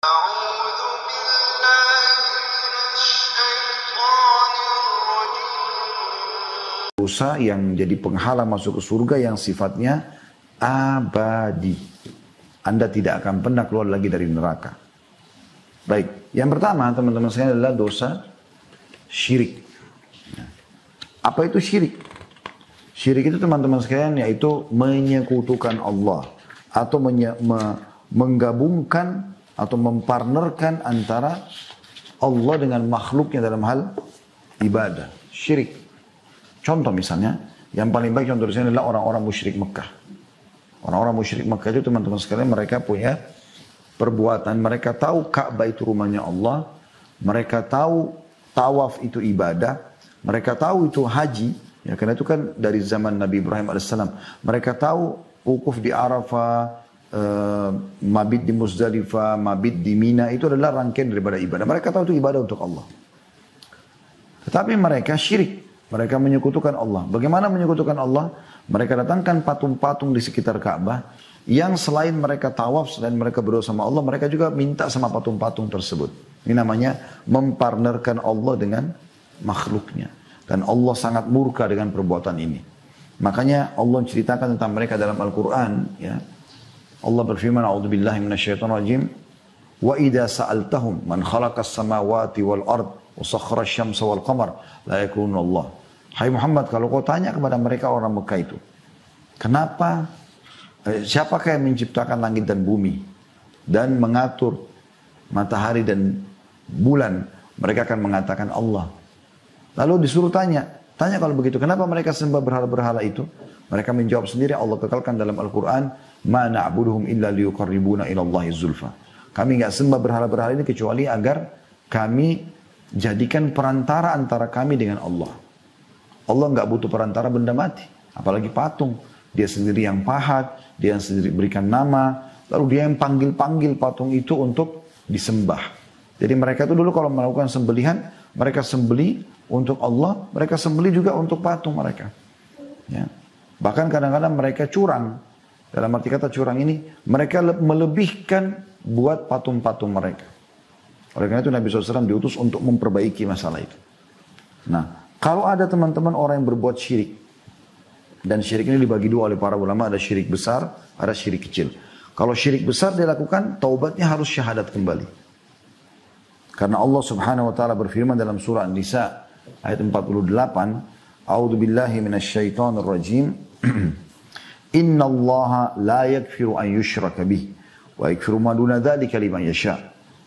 أعوذ بالله من الشيطان الرجيم. Dosa yang jadi penghalang masuk ke surga yang sifatnya abadi. Anda tidak akan pernah keluar lagi dari neraka. Baik, yang pertama teman-teman sekalian adalah dosa syirik. Apa itu syirik? Syirik itu teman-teman sekalian yaitu menyekutukan Allah atau menggabungkan atau mempartnerkan antara Allah dengan makhluknya dalam hal ibadah. Syirik. Contoh misalnya, yang paling baik contoh di sini adalah orang-orang musyrik Mekah. Orang-orang musyrik Mekah itu teman-teman sekalian mereka punya perbuatan, mereka tahu Ka'bah itu rumahnya Allah, mereka tahu tawaf itu ibadah, mereka tahu itu haji, ya karena itu kan dari zaman Nabi Ibrahim AS. Mereka tahu wukuf di Arafah, mabit di Muzdalifah, mabit di Mina, itu adalah rangkaian daripada ibadah. Mereka tahu itu ibadah untuk Allah. Tetapi mereka syirik. Mereka menyekutukan Allah. Bagaimana menyekutukan Allah? Mereka datangkan patung-patung di sekitar Ka'bah yang selain mereka tawaf, selain mereka berdoa sama Allah, mereka juga minta sama patung-patung tersebut. Ini namanya mempartnerkan Allah dengan makhluknya. Dan Allah sangat murka dengan perbuatan ini. Makanya Allah ceritakan tentang mereka dalam Al-Quran. Ya. Allah berfirman, A'udzubillahi minasyaitonirrajim. Wa idza sa'altahum man khalaqas samawati wal ard wa sakhkhara asy-syamsa wal qamar la yakununa Allah. Hai Muhammad, kalau kau tanya kepada mereka orang Mekah itu, kenapa siapakah yang menciptakan langit dan bumi dan mengatur matahari dan bulan? Mereka akan mengatakan Allah. Lalu disuruh tanya kalau begitu, kenapa mereka sembah berhala-berhala itu? Mereka menjawab sendiri, Allah kekalkan dalam Al-Quran, ma na'buduhum illa liyuqarribuna ilallahi zulfa. Kami enggak sembah berhala-berhala ini kecuali agar kami jadikan perantara antara kami dengan Allah. Allah enggak butuh perantara benda mati, apalagi patung. Dia sendiri yang pahat, dia yang sendiri berikan nama, lalu dia yang panggil-panggil patung itu untuk disembah. Jadi mereka itu dulu kalau melakukan sembelihan, mereka sembeli untuk Allah, mereka sembeli juga untuk patung mereka. Ya. Bahkan kadang-kadang mereka curang. Dalam arti kata curang ini, mereka melebihkan buat patung-patung mereka. Oleh karena itu Nabi SAW diutus untuk memperbaiki masalah itu. Nah, kalau ada teman-teman orang yang berbuat syirik, dan syirik ini dibagi dua oleh para ulama, ada syirik besar, ada syirik kecil. Kalau syirik besar dilakukan, taubatnya harus syahadat kembali. Karena Allah Subhanahu wa taala berfirman dalam surah An-Nisa ayat 48, A'udzu billahi minasyaitonir rajim. Innallaha la yaghfiru an yushraka bih wa yaghfiru ma duna dzalika liman yasha.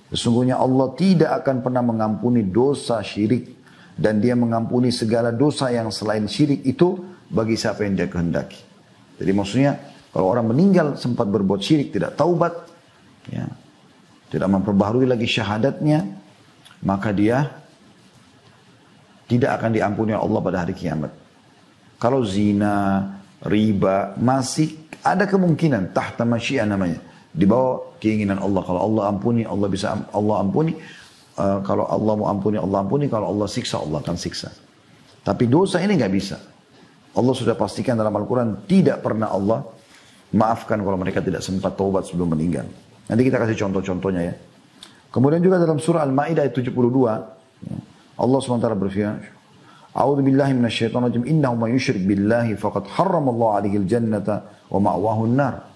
Sesungguhnya Allah tidak akan pernah mengampuni dosa syirik dan dia mengampuni segala dosa yang selain syirik itu bagi siapa yang dia kehendaki. Jadi maksudnya kalau orang meninggal sempat berbuat syirik, tidak taubat, ya, tidak memperbaharui lagi syahadatnya, maka dia tidak akan diampuni oleh Allah pada hari kiamat. Kalau zina, riba, masih ada kemungkinan tahta masyiah namanya, di bawah keinginan Allah. Kalau Allah ampuni, Allah bisa Allah ampuni. Kalau Allah mau ampuni, Allah ampuni. Kalau Allah siksa, Allah akan siksa. Tapi dosa ini nggak bisa. Allah sudah pastikan dalam Al-Quran tidak pernah Allah maafkan kalau mereka tidak sempat taubat sebelum meninggal. Nanti kita kasih contoh-contohnya ya. Kemudian juga dalam surah Al-Ma'idah ayat 72, Allah SWT berfirman, A'udzu billahi minasyaitonir rajim, innahu may yusyrik billahi faqad harramallahu 'alaihi al-jannata wa ma'wahu an-nar.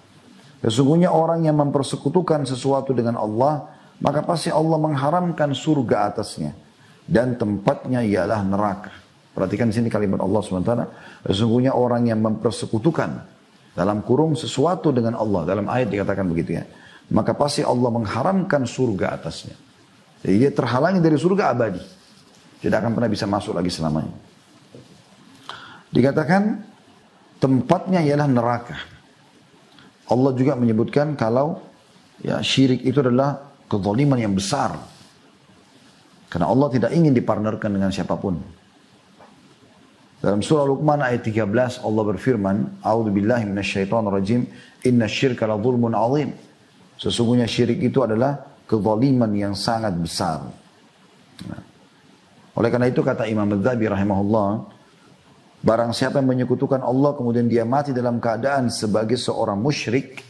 Sesungguhnya orang yang mempersekutukan sesuatu dengan Allah, maka pasti Allah mengharamkan surga atasnya dan tempatnya ialah neraka. Perhatikan di sini kalimat Allah SWT. Sesungguhnya orang yang mempersekutukan dalam kurung sesuatu dengan Allah, dalam ayat dikatakan begitu ya, maka pasti Allah mengharamkan surga atasnya. Jadi dia terhalangi dari surga abadi. Tidak akan pernah bisa masuk lagi selamanya. Dikatakan tempatnya ialah neraka. Allah juga menyebutkan kalau ya syirik itu adalah kezaliman yang besar. Karena Allah tidak ingin dipartnerkan dengan siapapun. Dalam surah Luqman ayat 13 Allah berfirman, A'udzu billahi minasyaitonir rajim, innasyirka la dzulmun 'adzim. Sesungguhnya syirik itu adalah kezaliman yang sangat besar. Nah. Oleh karena itu kata Imam Adz-Dzahabi rahimahullah, barang siapa yang menyekutukan Allah kemudian dia mati dalam keadaan sebagai seorang musyrik,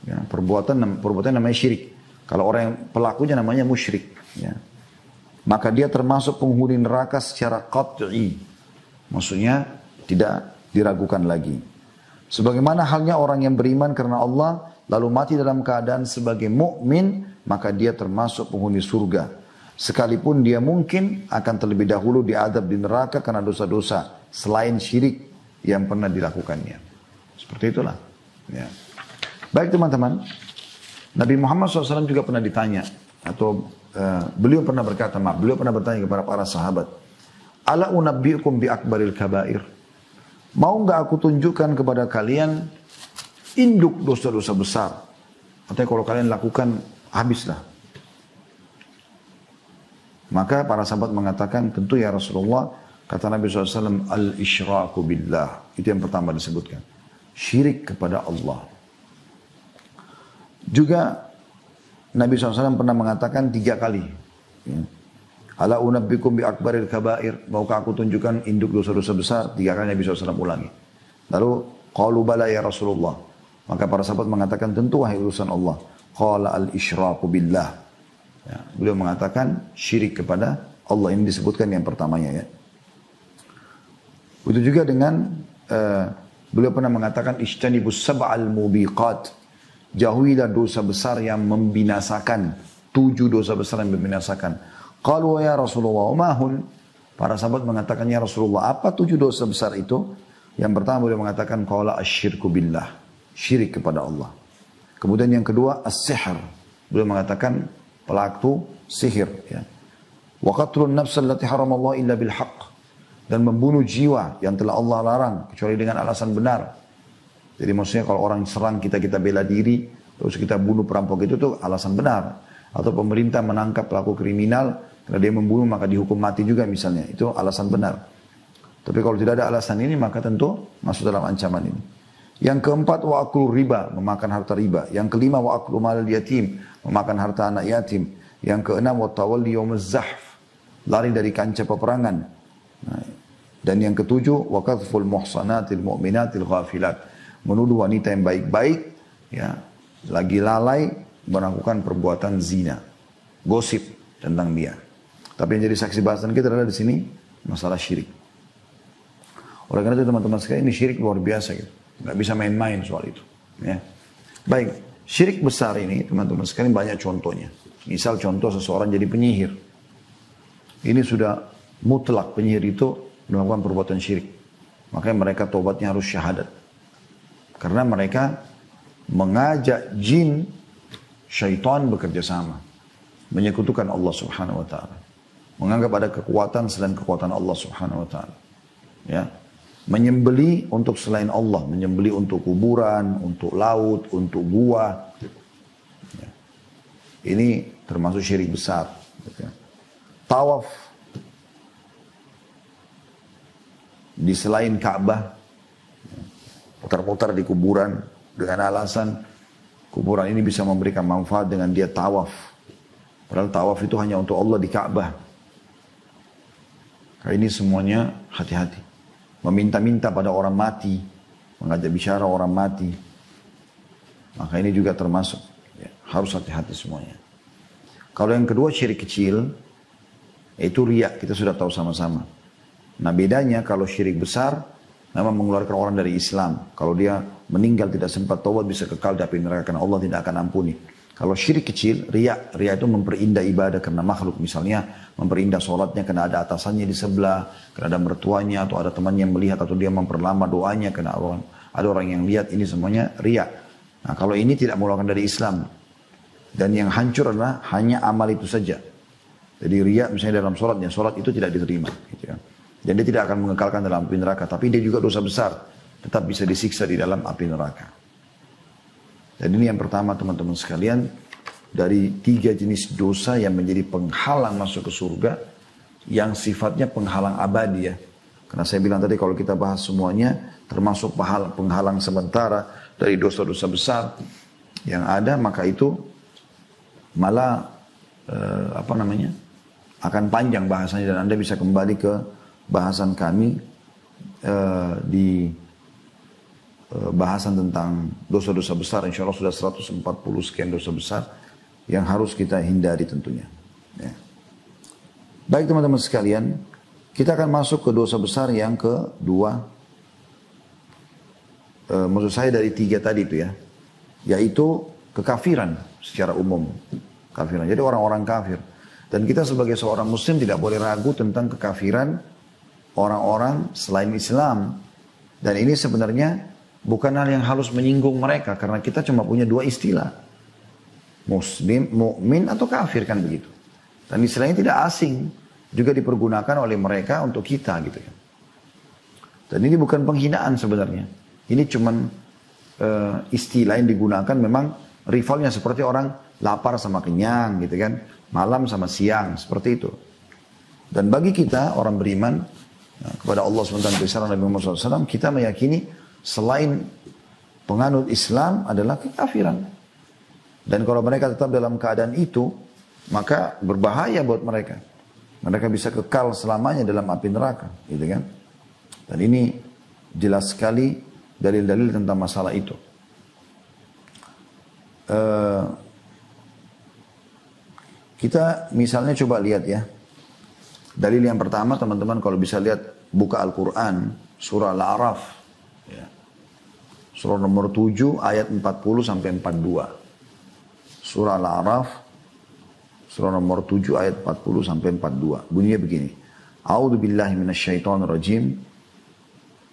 ya, perbuatan namanya syirik. Kalau orang yang pelakunya namanya musyrik, ya, maka dia termasuk penghuni neraka secara qat'i. Maksudnya tidak diragukan lagi. Sebagaimana halnya orang yang beriman karena Allah lalu mati dalam keadaan sebagai mukmin, maka dia termasuk penghuni surga. Sekalipun dia mungkin akan terlebih dahulu diadab di neraka karena dosa-dosa selain syirik yang pernah dilakukannya. Seperti itulah. Ya. Baik teman-teman, Nabi Muhammad SAW juga pernah ditanya, atau beliau pernah bertanya kepada para sahabat, Ala unabbiukum bi akbaril kabair. Mau nggak aku tunjukkan kepada kalian induk dosa-dosa besar? Artinya kalau kalian lakukan, habislah. Maka para sahabat mengatakan, tentu ya Rasulullah, kata Nabi SAW, al-isyraku billah. Itu yang pertama disebutkan. Syirik kepada Allah. Juga Nabi SAW pernah mengatakan 3 kali. Ya. Ala unabbikum bi akbaril kabair. Maukah aku tunjukkan induk dosa-dosa besar? 3 kali Nabi SAW ulangi. Lalu, qalu bala ya Rasulullah. Maka para sahabat mengatakan, tentu wahai urusan Allah. Qala al-isyraku billah. Ya, beliau mengatakan syirik kepada Allah. Ini disebutkan yang pertamanya ya. Itu juga dengan beliau pernah mengatakan ijtanibus sab'al mubiqat. Jauhilah dosa besar yang membinasakan. 7 dosa besar yang membinasakan. Qalu ya Rasulullah umahun. Para sahabat mengatakan ya Rasulullah, apa 7 dosa besar itu? Yang pertama beliau mengatakan qala asyirku billah. Syirik kepada Allah. Kemudian yang kedua as-sihr. Beliau mengatakan pelaku sihir ya. Wa qatlun nafs allati haramallahu illa bil haqq. Dan membunuh jiwa yang telah Allah larang kecuali dengan alasan benar. Jadi maksudnya kalau orang serang kita bela diri, terus kita bunuh perampok itu tuh alasan benar. Atau pemerintah menangkap pelaku kriminal, karena dia membunuh maka dihukum mati juga misalnya. Itu alasan benar. Tapi kalau tidak ada alasan ini maka tentu masuk dalam ancaman ini. Yang keempat wa aklu riba, memakan harta riba. Yang kelima wa aklu mal yatim, memakan harta anak yatim. Yang keenam wa tawalli yaumaz zahf, lari dari kancah peperangan. Nah, dan yang ketujuh wa qadhful muhsanatil mu'minatil ghafilat, menuduh wanita yang baik-baik ya lagi lalai melakukan perbuatan zina, gosip tentang dia. Tapi yang jadi saksi bahasan kita adalah di sini masalah syirik. Oleh karena itu teman-teman sekalian, ini syirik luar biasa gitu. Nggak bisa main-main soal itu. Ya. Baik, syirik besar ini teman-teman sekalian banyak contohnya. Misal contoh seseorang jadi penyihir. Ini sudah mutlak penyihir itu melakukan perbuatan syirik. Makanya mereka tobatnya harus syahadat. Karena mereka mengajak jin, syaitan bekerja sama. Menyekutukan Allah subhanahu wa ta'ala. Menganggap ada kekuatan selain kekuatan Allah subhanahu wa ta'ala. Ya. Menyembeli untuk selain Allah. Menyembeli untuk kuburan, untuk laut, untuk gua. Ya. Ini termasuk syirik besar. Tawaf di selain Ka'bah, putar-putar di kuburan dengan alasan kuburan ini bisa memberikan manfaat dengan dia tawaf. Padahal tawaf itu hanya untuk Allah di Ka'bah. Ini semuanya hati-hati. Meminta-minta pada orang mati, mengajak bicara orang mati. Maka ini juga termasuk. Ya, harus hati-hati semuanya. Kalau yang kedua syirik kecil, itu riya, kita sudah tahu sama-sama. Nah bedanya kalau syirik besar, memang mengeluarkan orang dari Islam. Kalau dia meninggal tidak sempat taubat bisa kekal di api neraka karena Allah tidak akan ampuni. Kalau syirik kecil, riya itu memperindah ibadah karena makhluk. Misalnya memperindah sholatnya karena ada atasannya di sebelah, karena ada mertuanya atau ada teman yang melihat atau dia memperlama doanya karena ada orang yang lihat, ini semuanya riya. Nah kalau ini tidak mengeluarkan dari Islam. Dan yang hancur adalah hanya amal itu saja. Jadi riya misalnya dalam sholatnya, sholat itu tidak diterima. Gitu ya. Dan dia tidak akan mengekalkan dalam api neraka. Tapi dia juga dosa besar. Tetap bisa disiksa di dalam api neraka. Dan ini yang pertama teman-teman sekalian. Dari 3 jenis dosa yang menjadi penghalang masuk ke surga. Yang sifatnya penghalang abadi ya. Karena saya bilang tadi kalau kita bahas semuanya. Termasuk penghalang sementara dari dosa-dosa besar. Yang ada maka itu malah akan panjang bahasanya. Dan Anda bisa kembali ke bahasan kami di bahasan tentang dosa-dosa besar. Insya Allah sudah 140 sekian dosa besar. yang harus kita hindari tentunya. Ya. Baik teman-teman sekalian, kita akan masuk ke dosa besar yang kedua. Maksud saya dari 3 tadi itu ya, yaitu kekafiran secara umum. Kafiran. Jadi orang-orang kafir. Dan kita sebagai seorang muslim tidak boleh ragu tentang kekafiran orang-orang selain Islam. Dan ini sebenarnya bukan hal yang harus menyinggung mereka, karena kita cuma punya 2 istilah. Muslim, mukmin atau kafir, kan begitu. Dan istilahnya tidak asing, juga dipergunakan oleh mereka untuk kita gitu ya. Dan ini bukan penghinaan sebenarnya. Ini cuman istilah yang digunakan, memang rivalnya seperti orang lapar sama kenyang gitu kan. Malam sama siang, seperti itu. Dan bagi kita orang beriman kepada Allah SWT, Nabi Muhammad SAW, kita meyakini selain penganut Islam adalah kekafiran. Dan kalau mereka tetap dalam keadaan itu, maka berbahaya buat mereka. Mereka bisa kekal selamanya dalam api neraka, gitu kan? Dan ini jelas sekali dalil-dalil tentang masalah itu. Kita misalnya coba lihat ya. Dalil yang pertama teman-teman, kalau bisa lihat, buka Al-Quran, surah Al-A'raf. Ya. Surah nomor 7 ayat 40 sampai 42. Surah Al-A'raf, surah nomor 7 ayat 40 sampai 42. Bunyinya begini. A'udzu billahi minasyaitonir rajim.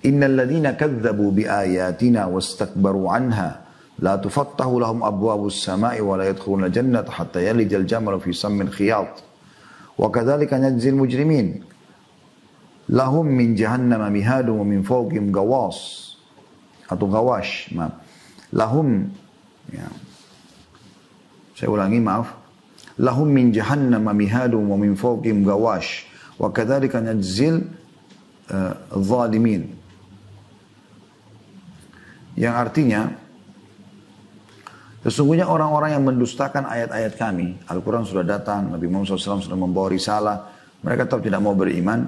Innal ladzina kadzdzabu biayatina wastakbaru anha la tufattahu lahum abwabus samai wa la yadkhuluna jannata hatta yalijal jamalu fi sammil khiyat. Wa kadzalika najzil mujrimin. Lahum min jahannama mihadun wa min fawqihim gawas. Atau gawash. Lahum, ya. Saya ulangi, maaf. Lahum min jahannama mihadun wa min fawqihim gawash. Wa kadzalika najzil zalimin. Yang artinya, sesungguhnya orang-orang yang mendustakan ayat-ayat kami, Al-Quran sudah datang, Nabi Muhammad SAW sudah membawa risalah, mereka tetap tidak mau beriman,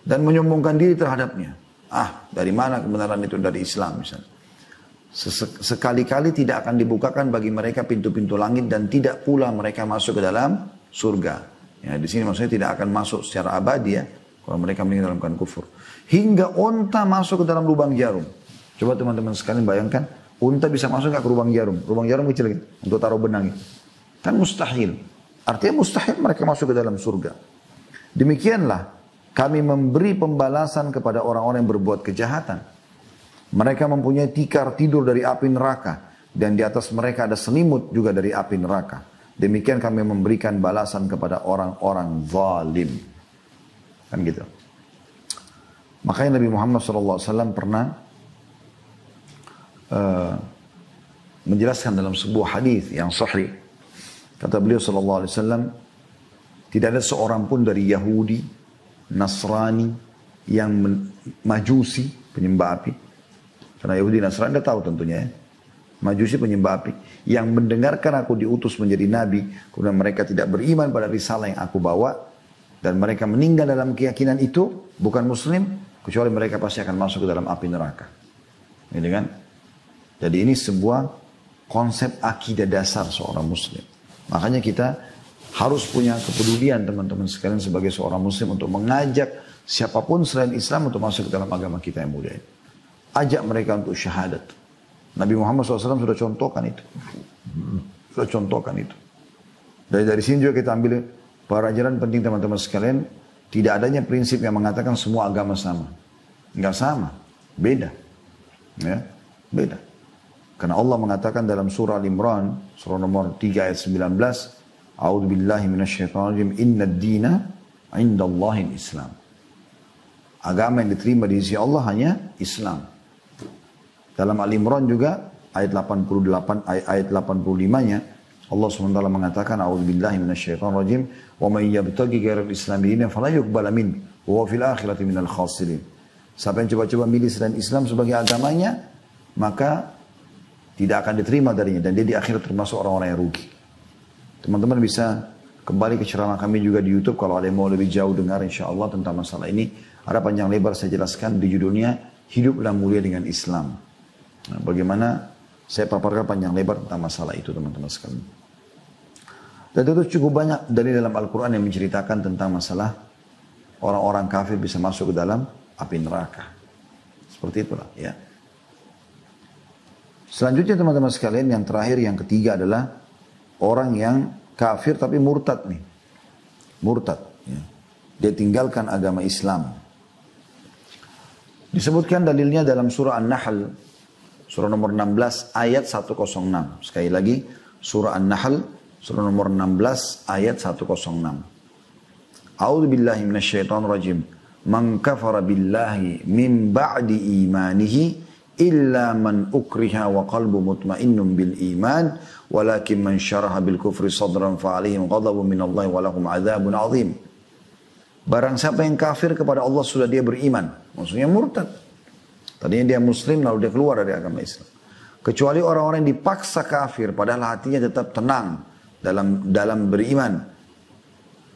dan menyombongkan diri terhadapnya. Dari mana kebenaran itu? Dari Islam misalnya. Sekali-kali tidak akan dibukakan bagi mereka pintu-pintu langit, dan tidak pula mereka masuk ke dalam surga. Ya, di sini maksudnya tidak akan masuk secara abadi ya, kalau mereka meninggal dalam keadaan kufur. Hingga unta masuk ke dalam lubang jarum. Coba teman-teman sekalian bayangkan, unta bisa masuk nggak ke lubang jarum? Lubang jarum kecil gitu, untuk taruh benang gitu. Kan mustahil. Artinya mustahil mereka masuk ke dalam surga. Demikianlah kami memberi pembalasan kepada orang-orang yang berbuat kejahatan. Mereka mempunyai tikar tidur dari api neraka, dan di atas mereka ada selimut juga dari api neraka. Demikian kami memberikan balasan kepada orang-orang zalim. Kan gitu. Makanya Nabi Muhammad SAW pernah menjelaskan dalam sebuah hadis yang sahih. Kata beliau SAW, tidak ada seorang pun dari Yahudi, Nasrani, yang Majusi, penyembah api. Karena Yahudi Nasrani anda tahu tentunya ya. Majusi penyembah api. Yang mendengarkan aku diutus menjadi nabi, kemudian mereka tidak beriman pada risalah yang aku bawa, dan mereka meninggal dalam keyakinan itu, bukan muslim, kecuali mereka pasti akan masuk ke dalam api neraka. Gitu kan? Jadi ini sebuah konsep akidah dasar seorang muslim. Makanya kita harus punya kepedulian teman-teman sekalian sebagai seorang muslim untuk mengajak siapapun selain Islam untuk masuk ke dalam agama kita yang mulia ini. Ajak mereka untuk syahadat. Nabi Muhammad SAW sudah contohkan itu. Dari sini juga kita ambil pelajaran penting teman-teman sekalian. Tidak adanya prinsip yang mengatakan semua agama sama. Enggak sama. Beda. Ya, beda. Karena Allah mengatakan dalam surah Al-Imran, surah nomor 3 ayat 19, A'udzubillahi minasyaitonirrajim, innad dina indallahi Islam. Agama yang diterima di sisi Allah hanya Islam. Dalam Al-Imran juga ayat 88 ayat 85-nya Allah SWT mengatakan a'udzubillahi minasyaitonirrajim wa may yabtaghi ghairal islamiyyin fala yuqbala min wa fil akhirati minal khasirin. Siapa yang coba-coba milih selain Islam sebagai agamanya, maka tidak akan diterima darinya, dan dia di akhirat termasuk orang-orang yang rugi. Teman-teman bisa kembali ke ceramah kami juga di YouTube kalau ada yang mau lebih jauh dengar insya Allah tentang masalah ini. Ada panjang lebar saya jelaskan di judulnya Hiduplah Mulia dengan Islam. Nah, bagaimana saya paparkan panjang lebar tentang masalah itu teman-teman sekalian. Dan itu cukup banyak dari dalam Al-Quran yang menceritakan tentang masalah orang-orang kafir bisa masuk ke dalam api neraka. Seperti itulah ya. Selanjutnya teman-teman sekalian, yang terakhir, yang ketiga adalah orang yang kafir tapi murtad nih. Murtad. Ya. Dia tinggalkan agama Islam. Disebutkan dalilnya dalam surah An-Nahl, surah nomor 16 ayat 106. Sekali lagi, surah An-Nahl, surah nomor 16 ayat 106. A'udzu billahi minasyaitonir rajim. Man kafara billahi min ba'di imanihi illa man ukriha wa qalbu mutmainnun bil iman walakin man syaraha bil kufri sadran fa alaihim ghadabun minallahi wa lahum adzabun azim. Barang siapa yang kafir kepada Allah sudah dia beriman, maksudnya murtad. Tadinya dia muslim lalu dia keluar dari agama Islam. Kecuali orang-orang yang dipaksa kafir padahal hatinya tetap tenang dalam beriman.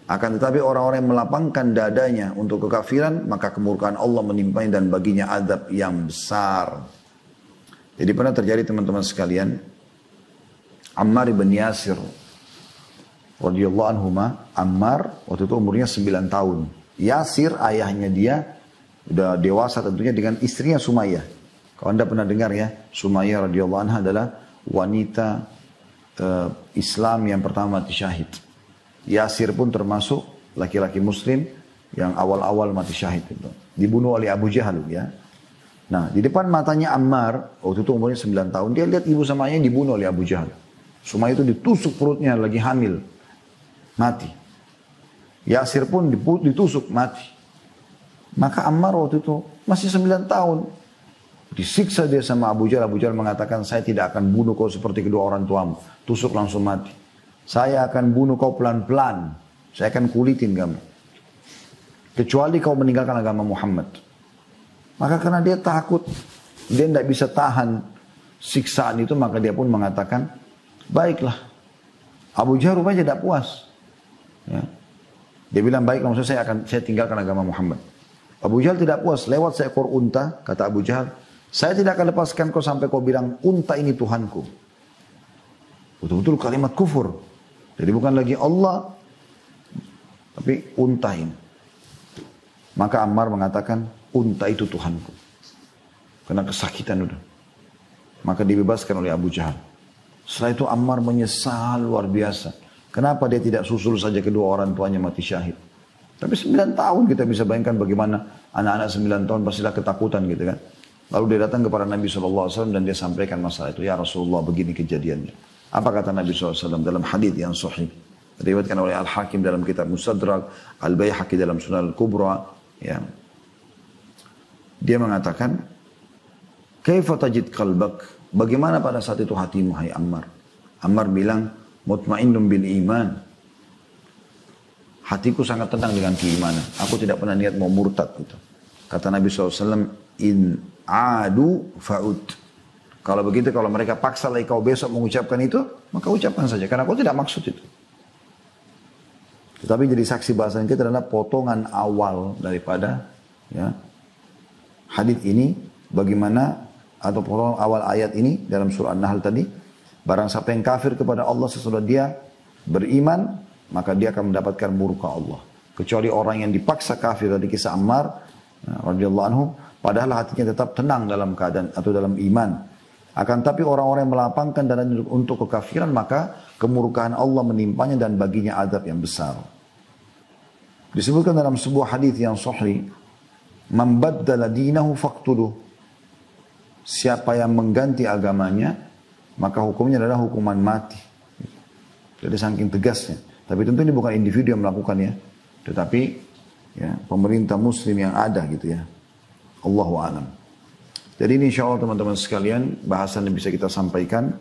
Akan tetapi orang-orang yang melapangkan dadanya untuk kekafiran, maka kemurkaan Allah menimpanya dan baginya azab yang besar. Jadi pernah terjadi teman-teman sekalian, Ammar ibn Yasir radhiyallahu anhuma, Ammar waktu itu umurnya 9 tahun. Yasir ayahnya dia udah dewasa tentunya dengan istrinya Sumayyah. Kalau Anda pernah dengar ya, Sumayyah radhiyallahu anha adalah wanita Islam yang pertama mati syahid. Yasir pun termasuk laki-laki muslim yang awal-awal mati syahid itu. Dibunuh oleh Abu Jahal ya. Nah, di depan matanya Ammar, waktu itu umurnya 9 tahun, dia lihat ibu sama ayahnya dibunuh oleh Abu Jahal. Sumayyah itu ditusuk perutnya lagi hamil. Mati. Yasir pun ditusuk mati. Maka Ammar waktu itu masih 9 tahun. Disiksa dia sama Abu Jahal. Abu Jahal mengatakan, saya tidak akan bunuh kau seperti kedua orang tuamu. Tusuk langsung mati. Saya akan bunuh kau pelan-pelan. Saya akan kulitin kamu. Kecuali kau meninggalkan agama Muhammad. Maka karena dia takut, dia tidak bisa tahan siksaan itu, maka dia pun mengatakan, baiklah. Abu Jahal rupanya tidak puas. Ya. Dia bilang, baiklah, maksudnya saya tinggalkan agama Muhammad. Abu Jahal tidak puas, lewat seekor unta, kata Abu Jahal, saya tidak akan lepaskan kau sampai kau bilang, unta ini Tuhanku. Betul-betul kalimat kufur. Jadi bukan lagi Allah, tapi unta ini. Maka Ammar mengatakan, unta itu Tuhanku. Karena kesakitan udah. Maka dibebaskan oleh Abu Jahal. Setelah itu Ammar menyesal luar biasa. Kenapa dia tidak susul saja kedua orang tuanya mati syahid. Tapi 9 tahun kita bisa bayangkan bagaimana anak-anak 9 tahun pastilah ketakutan gitu kan. Lalu dia datang kepada Nabi SAW dan dia sampaikan masalah itu. Ya Rasulullah, begini kejadiannya. Apa kata Nabi SAW dalam hadis yang sahih? Diriwayatkan oleh Al-Hakim dalam kitab Mustadrak, Al-Baihaqi dalam Sunan Al-Kubra. Ya. Dia mengatakan, Kaifa tajid qalbak? Bagaimana pada saat itu hatimu, hai Ammar? Ammar bilang, mutmainnun bil iman. Hatiku sangat tenang dengan keimanan. Aku tidak pernah niat mau murtad. Gitu. Kata Nabi SAW, in adu fa'ud. Kalau begitu, kalau mereka paksa lagi kau besok mengucapkan itu, maka ucapkan saja. Karena kau tidak maksud itu. Tetapi jadi saksi bahasan kita adalah potongan awal daripada ya, hadis ini. Bagaimana, atau potongan awal ayat ini dalam surah An-Nahl tadi. Barang siapa yang kafir kepada Allah sesudah dia beriman, maka dia akan mendapatkan murka Allah. Kecuali orang yang dipaksa kafir, dari kisah Ammar radhiyallahu anhu, padahal hatinya tetap tenang dalam keadaan atau dalam iman. Akan tapi orang-orang yang melapangkan dadanya untuk kekafiran, maka kemurkaan Allah menimpanya dan baginya azab yang besar. Disebutkan dalam sebuah hadis yang sahih, man baddala dinahu faqtuluh. Siapa yang mengganti agamanya, maka hukumnya adalah hukuman mati. Jadi saking tegasnya. Tapi tentu ini bukan individu yang melakukannya, tetapi ya, pemerintah muslim yang ada gitu ya. Allahu a'lam. Jadi ini insya Allah teman-teman sekalian bahasan yang bisa kita sampaikan.